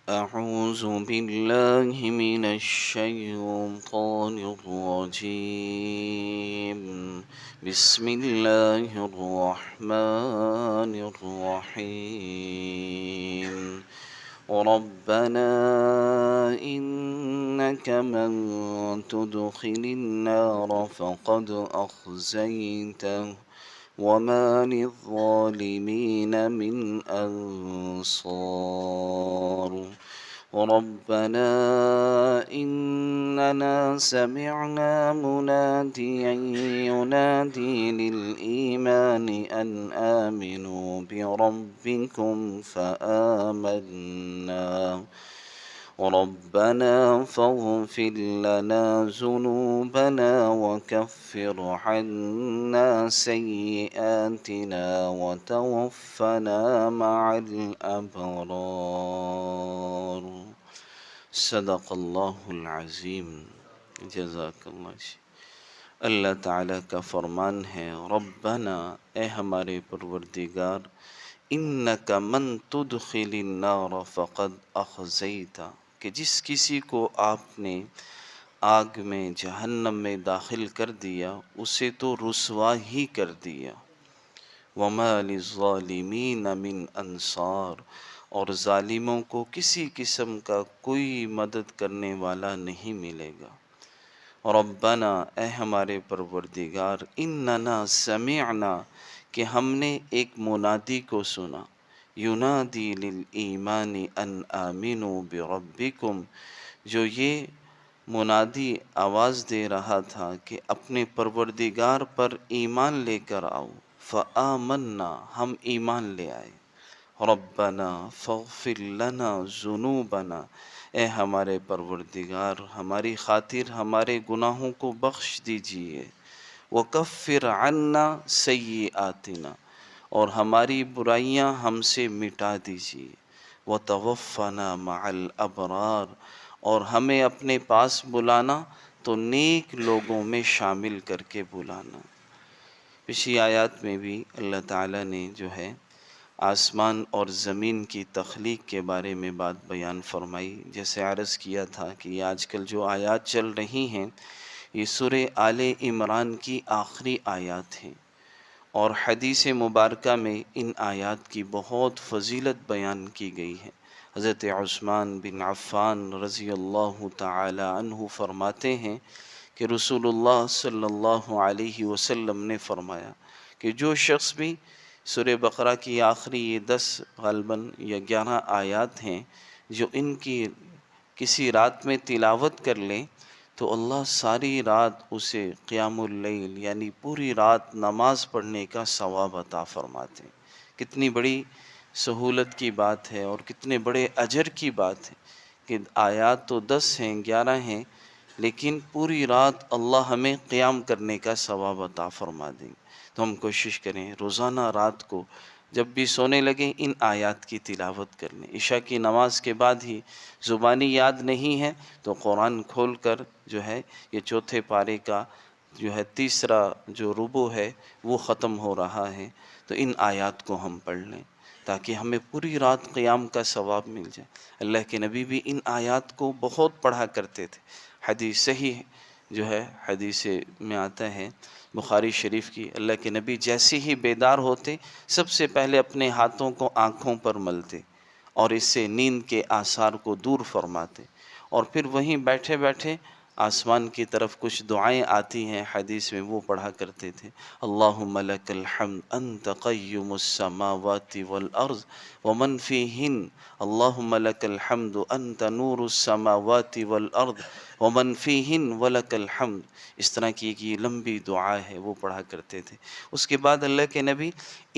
أعوذ بالله من الشيطان الرجيم. بسم الله الرحمن الرحيم. ربنا إنك من تدخل النار فقد أخزيته وما للظالمين من أنصار. ربنا إننا سمعنا مناديا ينادي للإيمان أن آمنوا بربكم فآمنا. ربنا فاغفر لنا ذنوبنا وكفر عنا سيئاتنا وتوفنا مع الأبرار. صدق اللہ العظیم. جزاک اللہ. اللہ تعالیٰ کا فرمان ہے، ربنا، اے ہمارے پروردگار، انک من تدخل النار فقد اخزیتا، کہ جس کسی کو آپ نے آگ میں، جہنم میں داخل کر دیا، اسے تو رسوا ہی کر دیا. وما للظالمین من انصار، اور ظالموں کو کسی قسم کا کوئی مدد کرنے والا نہیں ملے گا. ربنا، اے ہمارے پروردگار، اننا سمعنا، کہ ہم نے ایک منادی کو سنا، ینادی للایمان ان آمنوا بربکم، جو یہ منادی آواز دے رہا تھا کہ اپنے پروردگار پر ایمان لے کر آؤ. فآمنا، ہم ایمان لے آئے. ربنا فاغفر لنا ذنوبنا، اے ہمارے پروردگار، ہماری خاطر ہمارے گناہوں کو بخش دیجئے. وکفر عنا سیئاتنا، اور ہماری برائیاں ہم سے مٹا دیجئے. وتوفنا مع الابرار، اور ہمیں اپنے پاس بلانا تو نیک لوگوں میں شامل کر کے بلانا. پچھلی آیات میں بھی اللہ تعالیٰ نے جو ہے آسمان اور زمین کی تخلیق کے بارے میں بات بیان فرمائی. جیسے عرض کیا تھا کہ یہ آج کل جو آیات چل رہی ہیں، یہ سورہ آل عمران کی آخری آیات ہیں، اور حدیث مبارکہ میں ان آیات کی بہت فضیلت بیان کی گئی ہے. حضرت عثمان بن عفان رضی اللہ تعالی عنہ فرماتے ہیں کہ رسول اللہ صلی اللہ علیہ وسلم نے فرمایا کہ جو شخص بھی سورہ بقرہ کی آخری یہ 10 غالباً یا 11 آیات ہیں، جو ان کی کسی رات میں تلاوت کر لیں تو اللہ ساری رات اسے قیام اللیل، یعنی پوری رات نماز پڑھنے کا ثواب عطا فرماتے ہیں. کتنی بڑی سہولت کی بات ہے اور کتنے بڑے اجر کی بات ہے کہ آیات تو 10 ہیں، 11 ہیں، لیکن پوری رات اللہ ہمیں قیام کرنے کا ثواب عطا فرما دیں گے. تو ہم کوشش کریں روزانہ رات کو جب بھی سونے لگیں ان آیات کی تلاوت کر لیں. عشاء کی نماز کے بعد ہی زبانی یاد نہیں ہے تو قرآن کھول کر جو ہے یہ چوتھے پارے کا جو ہے تیسرا جو ربع ہے وہ ختم ہو رہا ہے، تو ان آیات کو ہم پڑھ لیں تاکہ ہمیں پوری رات قیام کا ثواب مل جائے. اللہ کے نبی بھی ان آیات کو بہت پڑھا کرتے تھے. حدیث صحیح جو ہے حدیث میں آتا ہے بخاری شریف کی، اللہ کے نبی جیسے ہی بیدار ہوتے سب سے پہلے اپنے ہاتھوں کو آنکھوں پر ملتے اور اس سے نیند کے آثار کو دور فرماتے، اور پھر وہیں بیٹھے بیٹھے آسمان کی طرف کچھ دعائیں آتی ہیں حدیث میں وہ پڑھا کرتے تھے. اللہم لک الحمد انت قیم السماوات والارض ومن فیہن، اللہم لک الحمد انت نور السماوات والارض ومن فیہن ولک الحمد. اس طرح کی ایک یہ لمبی دعا ہے وہ پڑھا کرتے تھے. اس کے بعد اللہ کے نبی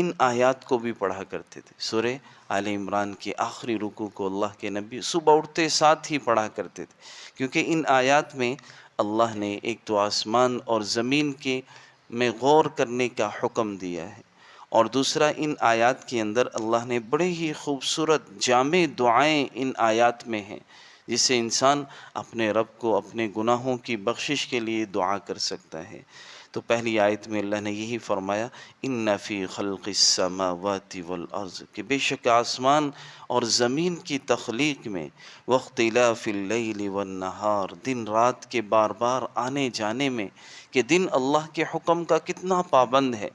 ان آیات کو بھی پڑھا کرتے تھے. سورہ آل عمران کے آخری رکوع کو اللہ کے نبی صبح اٹھتے ساتھ ہی پڑھا کرتے تھے، کیونکہ ان آیات میں اللہ نے ایک تو آسمان اور زمین کے میں غور کرنے کا حکم دیا ہے، اور دوسرا ان آیات کے اندر اللہ نے بڑے ہی خوبصورت جامع دعائیں ان آیات میں ہیں جس سے انسان اپنے رب کو اپنے گناہوں کی بخشش کے لیے دعا کر سکتا ہے. تو پہلی آیت میں اللہ نے یہی فرمایا ان فی خلق السماوات والارض، کہ بے شک آسمان اور زمین کی تخلیق میں، واختلاف اللیل والنہار، دن رات کے بار بار آنے جانے میں، کہ دن اللہ کے حکم کا کتنا پابند ہے،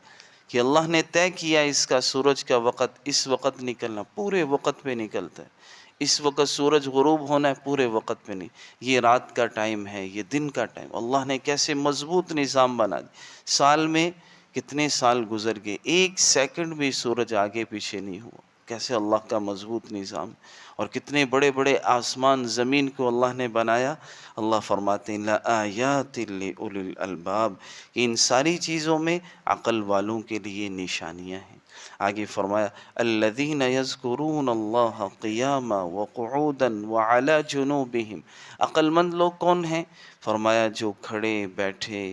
کہ اللہ نے طے کیا اس کا سورج کا وقت اس وقت نکلنا، پورے وقت پہ نکلتا ہے، اس وقت سورج غروب ہونا ہے، پورے وقت پہ نہیں، یہ رات کا ٹائم ہے، یہ دن کا ٹائم، اللہ نے کیسے مضبوط نظام بنا دیا، سال میں کتنے سال گزر گئے، ایک سیکنڈ بھی سورج آگے پیچھے نہیں ہوا، کیسے اللہ کا مضبوط نظام، اور کتنے بڑے بڑے آسمان زمین کو اللہ نے بنایا۔ اللہ فرماتے ہیں لآیات لأولی الالباب، کہ ان ساری چیزوں میں عقل والوں کے لیے نشانیاں ہیں۔ آگے فرمایا الذین یذکرون اللہ قیاما وقعودا وعلی جنوبہم، عقل مند لوگ کون ہیں؟ فرمایا جو کھڑے بیٹھے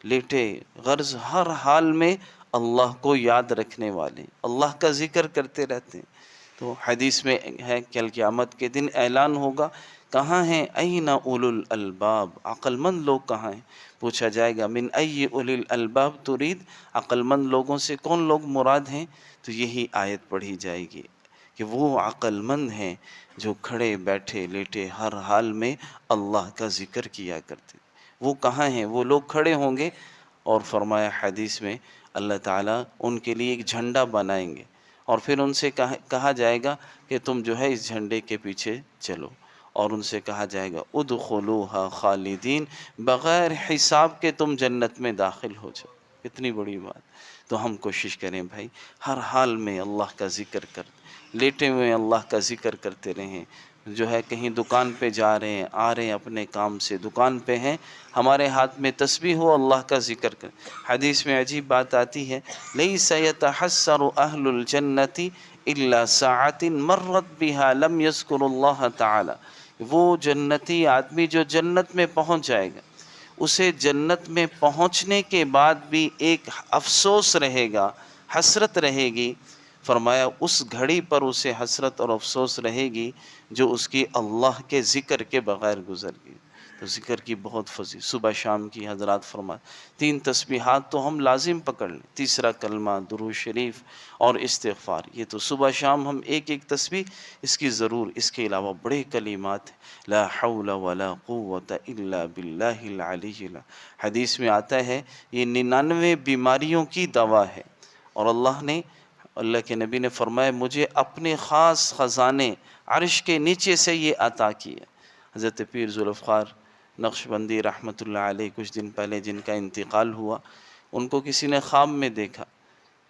لیٹے، غرض ہر حال میں اللہ کو یاد رکھنے والے، اللہ کا ذکر کرتے رہتے ہیں۔ تو حدیث میں ہے کل قیامت کے دن اعلان ہوگا، کہاں ہیں این اولو الالباب، عقل مند لوگ کہاں ہیں؟ پوچھا جائے گا من ای اولی الالباب ترید، عقل مند لوگوں سے کون لوگ مراد ہیں؟ تو یہی آیت پڑھی جائے گی کہ وہ عقل مند ہیں جو کھڑے بیٹھے لیٹے ہر حال میں اللہ کا ذکر کیا کرتے، وہ کہاں ہیں؟ وہ لوگ کھڑے ہوں گے، اور فرمایا حدیث میں اللہ تعالیٰ ان کے لیے ایک جھنڈا بنائیں گے، اور پھر ان سے کہا جائے گا کہ تم جو ہے اس جھنڈے کے پیچھے چلو، اور ان سے کہا جائے گا ادخلوها خالدین، بغیر حساب کے تم جنت میں داخل ہو جاؤ۔ کتنی بڑی بات۔ تو ہم کوشش کریں بھائی ہر حال میں اللہ کا ذکر کر، لیٹے ہوئے اللہ کا ذکر کرتے رہیں، جو ہے کہیں دکان پہ جا رہے ہیں آ رہے ہیں اپنے کام سے، دکان پہ ہیں ہمارے ہاتھ میں تسبیح ہو، اللہ کا ذکر کر۔ حدیث میں عجیب بات آتی ہے لیس یتحسر اہل الجنت الا ساعۃ مرت بها لم یذکر اللہ تعالی، وہ جنتی آدمی جو جنت میں پہنچ جائے گا، اسے جنت میں پہنچنے کے بعد بھی ایک افسوس رہے گا، حسرت رہے گی، فرمایا اس گھڑی پر اسے حسرت اور افسوس رہے گی جو اس کی اللہ کے ذکر کے بغیر گزر گئی۔ تو ذکر کی بہت فضیلت، صبح شام کی حضرات فرمائے 3 تسبیحات تو ہم لازم پکڑ لیں، تیسرا کلمہ، درود شریف اور استغفار، یہ تو صبح شام ہم ایک ایک تسبیح اس کی ضرور، اس کے علاوہ بڑے کلمات ہیں، لا حول ولا قوت الا باللہ العلی العظیم، حدیث میں آتا ہے یہ 99 بیماریوں کی دوا ہے، اور اللہ کے نبی نے فرمایا مجھے اپنے خاص خزانے عرش کے نیچے سے یہ عطا کیا۔ حضرت پیر ذوالفقار نقشبندی رحمۃ اللہ علیہ کچھ دن پہلے جن کا انتقال ہوا، ان کو کسی نے خواب میں دیکھا،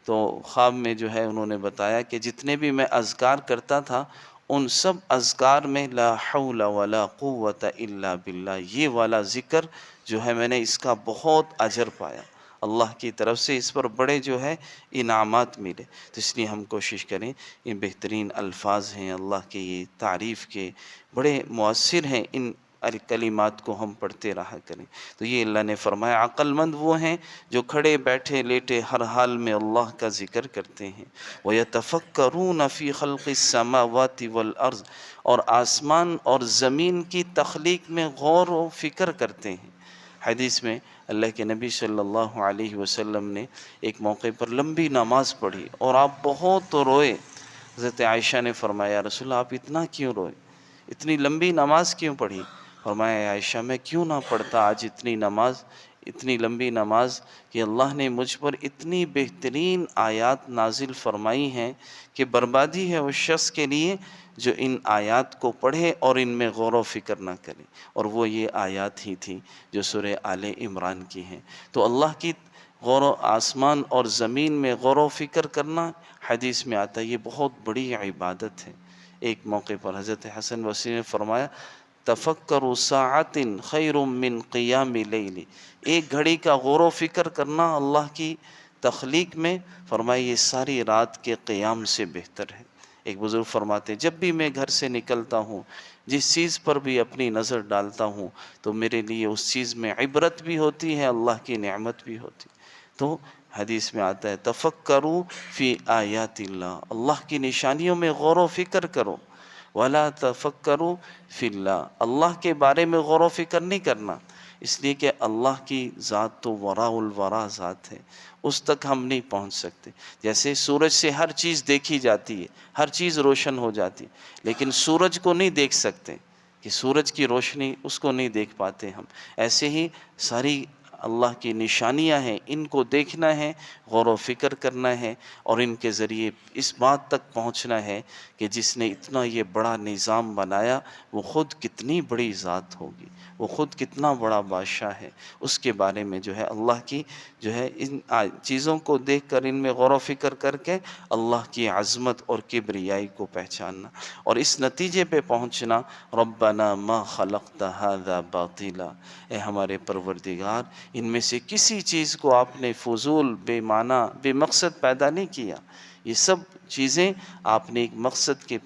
تو خواب میں جو ہے انہوں نے بتایا کہ جتنے بھی میں اذکار کرتا تھا ان سب اذکار میں لا حول ولا قوت الا باللہ، یہ والا ذکر جو ہے میں نے اس کا بہت اجر پایا، اللہ کی طرف سے اس پر بڑے جو ہے انعامات ملے۔ تو اس لیے ہم کوشش کریں، یہ بہترین الفاظ ہیں اللہ کے، یہ تعریف کے بڑے مؤثر ہیں، ان کلمات کو ہم پڑھتے رہا کریں۔ تو یہ اللہ نے فرمایا عقل مند وہ ہیں جو کھڑے بیٹھے لیٹے ہر حال میں اللہ کا ذکر کرتے ہیں۔ وَيَتَفَكَّرُونَ فِي خَلْقِ السَّمَاوَاتِ وَالْأَرْضِ، اور آسمان اور زمین کی تخلیق میں غور و فکر کرتے ہیں۔ حدیث میں اللہ کے نبی صلی اللہ علیہ وسلم نے ایک موقع پر لمبی نماز پڑھی اور آپ بہت روئے۔ حضرت عائشہ نے فرمایا یا رسول اللہ آپ اتنا کیوں روئے، اتنی لمبی نماز کیوں پڑھی؟ فرمایا عائشہ میں کیوں نہ پڑھتا آج اتنی لمبی نماز، کہ اللہ نے مجھ پر اتنی بہترین آیات نازل فرمائی ہیں کہ بربادی ہے اس شخص کے لیے جو ان آیات کو پڑھے اور ان میں غور و فکر نہ کرے، اور وہ یہ آیات ہی تھیں جو سورہ آل عمران کی ہیں۔ تو اللہ کی آسمان اور زمین میں غور و فکر کرنا حدیث میں آتا ہے، یہ بہت بڑی عبادت ہے۔ ایک موقع پر حضرت حسن بصری نے فرمایا تفکروا ساعۃ خیر من قیام لیل، ایک گھڑی کا غور و فکر کرنا اللہ کی تخلیق میں، فرمایا یہ ساری رات کے قیام سے بہتر ہے۔ ایک بزرگ فرماتے جب بھی میں گھر سے نکلتا ہوں، جس چیز پر بھی اپنی نظر ڈالتا ہوں تو میرے لیے اس چیز میں عبرت بھی ہوتی ہے، اللہ کی نعمت بھی ہوتی۔ تو حدیث میں آتا ہے تفکروا فی آیات اللہ، اللہ کی نشانیوں میں غور و فکر کرو، ولا تفکروا فی اللہ، اللہ کے بارے میں غور و فکر نہیں کرنا، اس لیے کہ اللہ کی ذات تو وراء الورا ذات ہے، اس تک ہم نہیں پہنچ سکتے۔ جیسے سورج سے ہر چیز دیکھی جاتی ہے، ہر چیز روشن ہو جاتی ہے، لیکن سورج کو نہیں دیکھ سکتے، کہ سورج کی روشنی اس کو نہیں دیکھ پاتے ہم۔ ایسے ہی ساری اللہ کی نشانیاں ہیں، ان کو دیکھنا ہے، غور و فکر کرنا ہے، اور ان کے ذریعے اس بات تک پہنچنا ہے کہ جس نے اتنا یہ بڑا نظام بنایا وہ خود کتنی بڑی ذات ہوگی، وہ خود کتنا بڑا بادشاہ ہے۔ اس کے بارے میں جو ہے اللہ کی جو ہے ان چیزوں کو دیکھ کر، ان میں غور و فکر کر کے اللہ کی عظمت اور کبریائی کو پہچاننا، اور اس نتیجے پہ پہنچنا، ربنا ما خلقت هذا باطلا، اے ہمارے پروردگار ان میں سے کسی چیز کو آپ نے فضول، بے معنی، بے مقصد پیدا نہیں کیا، یہ سب چیزیں آپ نے ایک مقصد کے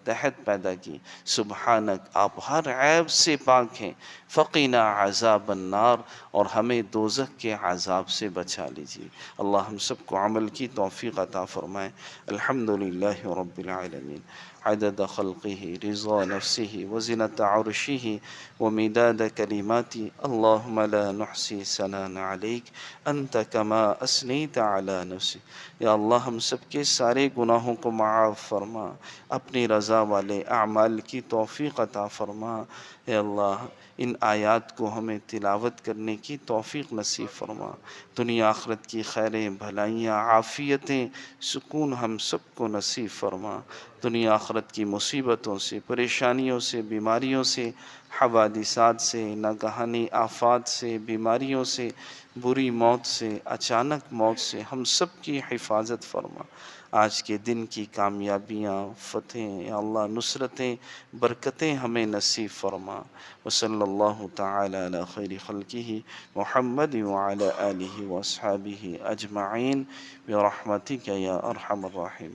تحت پیدا کی۔ سبحانک، آپ ہر عیب سے پاک ہیں، فقینا عذاب النار، اور ہمیں دوزخ کے عذاب سے بچا لیجیے۔ اللہ ہم سب کو عمل کی توفیق عطا فرمائے۔ الحمدللہ رب العالمین، عدد خلقه، رضا نفسه، وزنة عرشه، ومداد كلماته، اللهم لا نحصي ثناء عليك أنت كما أثنيت على نفسك۔ یا اللہ ہم سب کے سارے گناہوں کو معاف فرما، اپنی رضا والے اعمال کی توفیق عطا فرما۔ اے اللہ ان آیات کو ہمیں تلاوت کرنے کی توفیق نصیب فرما، دنیا آخرت کی خیریں، بھلائیاں، عافیتیں، سکون ہم سب کو نصیب فرما، دنیا آخرت کی مصیبتوں سے، پریشانیوں سے، بیماریوں سے، حوادثات سے، ناگہانی آفات سے، بیماریوں سے، بری موت سے، اچانک موت سے ہم سب کی حفاظت فرما۔ آج کے دن کی کامیابیاں، فتحیں، یا اللہ نصرتیں، برکتیں ہمیں نصیب فرما۔ وصلی اللہ تعالی علی خیر خلقہ محمد وعلی آلہ واصحابہ اجمعین برحمتک یا ارحم الراحمین۔